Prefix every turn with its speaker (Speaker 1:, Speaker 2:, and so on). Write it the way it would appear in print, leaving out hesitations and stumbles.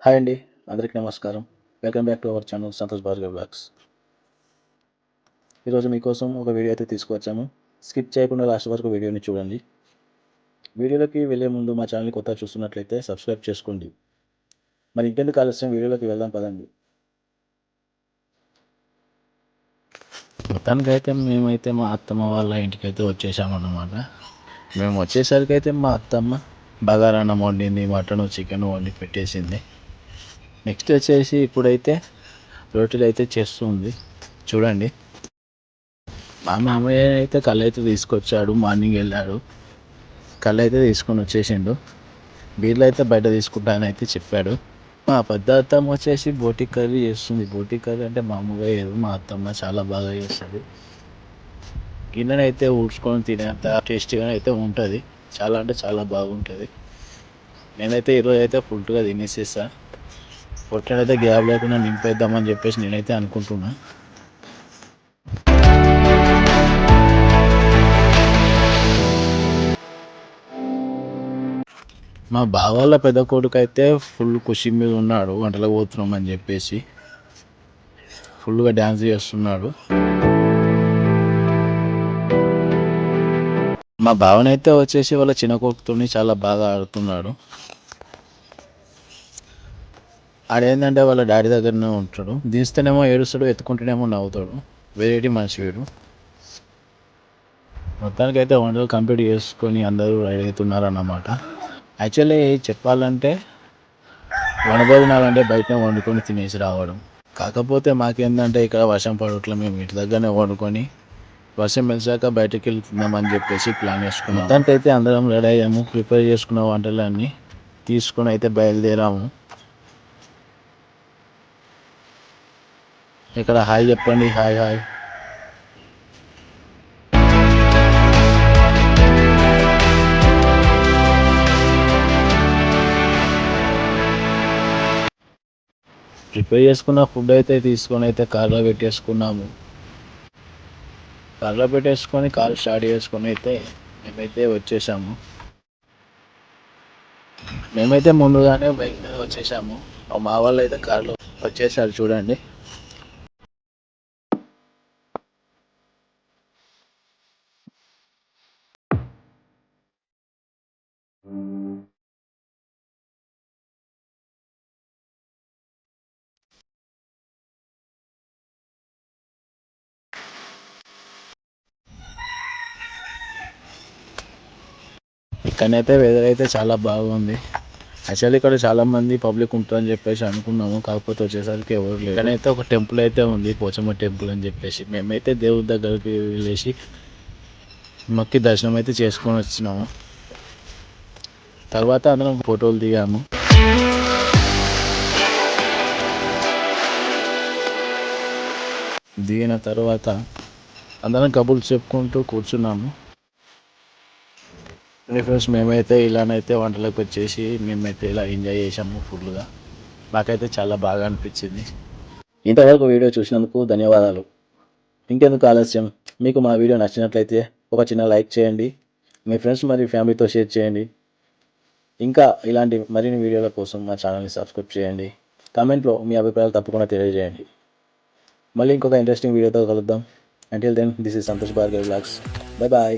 Speaker 1: Hi అండి, అందరికీ నమస్కారం. Welcome back to our channel Santosh Bhargav blogs. ఈరోజు మీకోసం ఒక వీడియో అయితే తీసుకువచ్చాము. స్కిప్ చేయకుండా లాస్ట్ వరకు వీడియోని చూడండి. వీడియోలోకి వెళ్ళే ముందు మా ఛానల్ని కొత్తగా చూస్తున్నట్లయితే సబ్స్క్రైబ్ చేసుకోండి. మరి ఇంకెందుకు ఆలస్యం, వీడియోలోకి వెళ్దాం పదండి. మొత్తానికైతే మేమైతే మా అత్తమ్మ వాళ్ళ ఇంటికైతే వచ్చేసామన్నమాట. మేము వచ్చేసరికి అయితే మా అత్తమ్మ బగారన్నం వండింది, మటన్ చికెన్ వండి పెట్టేసింది. నెక్స్ట్ వచ్చేసి ఇప్పుడైతే రోటీలు అయితే చేస్తుంది చూడండి. మా మామయ్య అయితే కళ్ళు అయితే తీసుకొచ్చాడు, మార్నింగ్ వెళ్ళాడు, కళ్ళు అయితే తీసుకొని వచ్చేసిండు. బీర్లు అయితే బయట తీసుకుంటానైతే చెప్పాడు. మా పెద్ద అత్తమ్మ వచ్చేసి బోటి కర్రీ చేస్తుంది. బోటి కర్రీ అంటే మామూలుగా ఏదో మా అత్తమ్మ చాలా బాగా చేస్తుంది. గిన్నెనైతే ఊడ్చుకొని తినేంత టేస్టీగా అయితే ఉంటుంది. చాలా అంటే చాలా బాగుంటుంది. నేనైతే ఈరోజు అయితే ఫుల్గా తినేసేసా. పొట్టనైతే గ్యాప్ లేకుండా నింపేద్దామని చెప్పేసి నేనైతే అనుకుంటున్నా. మా బావ వాళ్ళ పెద్ద కొడుకు అయితే ఫుల్ ఖుషి మీద ఉన్నాడు. వంటలకు పోతున్నాం అని చెప్పేసి ఫుల్గా డ్యాన్స్ చేస్తున్నాడు. మా బావనైతే వచ్చేసి వాళ్ళ చిన్న కొడుకుతో చాలా బాగా ఆడుతున్నాడు. ఆడేంటంటే వాళ్ళ డాడీ దగ్గరనే ఉంటాడు. దింస్తేనేమో ఏడుస్తాడు, ఎత్తుకుంటేనేమో నవ్వుతాడు. వెరైటీ మనిషి వీడు. మొత్తానికైతే వంటలు కంప్లీట్ చేసుకొని అందరూ రెడీ అవుతున్నారు అన్నమాట. యాక్చువల్లీ చెప్పాలంటే వనభోజనాలంటే బయటనే వండుకొని తినేసి రావడం. కాకపోతే మాకేందంటే ఇక్కడ వర్షం పడట్లా, మేము ఇంటి దగ్గరనే వండుకొని వర్షం వెలిసాక బయటకు వెళ్ళి తిందామని చెప్పేసి ప్లాన్ చేసుకున్నాం. మొత్తానికైతే అందరం రెడీ అయ్యాము. ప్రిపేర్ చేసుకున్న వంటలన్నీ తీసుకొని అయితే బయలుదేరాము. ఇక్కడ హాయ్ చెప్పండి. Hi hi. ప్రిపేర్ చేసుకున్న ఫుడ్ అయితే తీసుకొని అయితే కార్లో పెట్టేసుకున్నాము. కార్లో పెట్టేసుకొని కార్ స్టార్ట్ చేసుకొని అయితే మేమైతే వచ్చేసాము. మేమైతే ముందుగానే బైక్ మీద వచ్చేసాము. మా వాళ్ళు అయితే కార్లో వచ్చేసారు చూడండి. ఇక్కడనైతే వెదర్ అయితే చాలా బాగుంది. యాక్చువల్లీ ఇక్కడ చాలా మంది పబ్లిక్ ఉంటుందని చెప్పేసి అనుకున్నాము. కాకపోతే వచ్చేసరికి ఎవరు లేరు. ఇక్కడైతే ఒక టెంపుల్ అయితే ఉంది, పోచమ్మ టెంపుల్ అని చెప్పేసి. మేమైతే దేవుడి దగ్గరికి వెళ్ళేసి మొక్కి దర్శనం అయితే చేసుకొని వచ్చినాము. తర్వాత అందరం ఫోటోలు దిగాము. దిగిన తర్వాత అందరం కబుర్లు చెప్పుకుంటూ కూర్చున్నాము. ఫ్రెండ్స్ మేమైతే ఇలానైతే వంటలకు వచ్చేసి మేమైతే ఇలా ఎంజాయ్ చేసాము ఫుల్గా. నాకైతే చాలా బాగా అనిపించింది. ఇంతవరకు వీడియో చూసినందుకు ధన్యవాదాలు. ఇంకెందుకు ఆలస్యం, మీకు మా వీడియో నచ్చినట్లయితే ఒక చిన్న లైక్ చేయండి. మీ ఫ్రెండ్స్ మరియు ఫ్యామిలీతో షేర్ చేయండి. ఇంకా ఇలాంటి మరిన్ని వీడియోల కోసం మా ఛానల్ని సబ్స్క్రైబ్ చేయండి. కామెంట్లో మీ అభిప్రాయాలు తప్పకుండా తెలియజేయండి. మళ్ళీ ఇంకొక ఇంట్రెస్టింగ్ వీడియోతో కలుద్దాం. Until then, this is Santosh Bhargav Vlogs. Bye bye.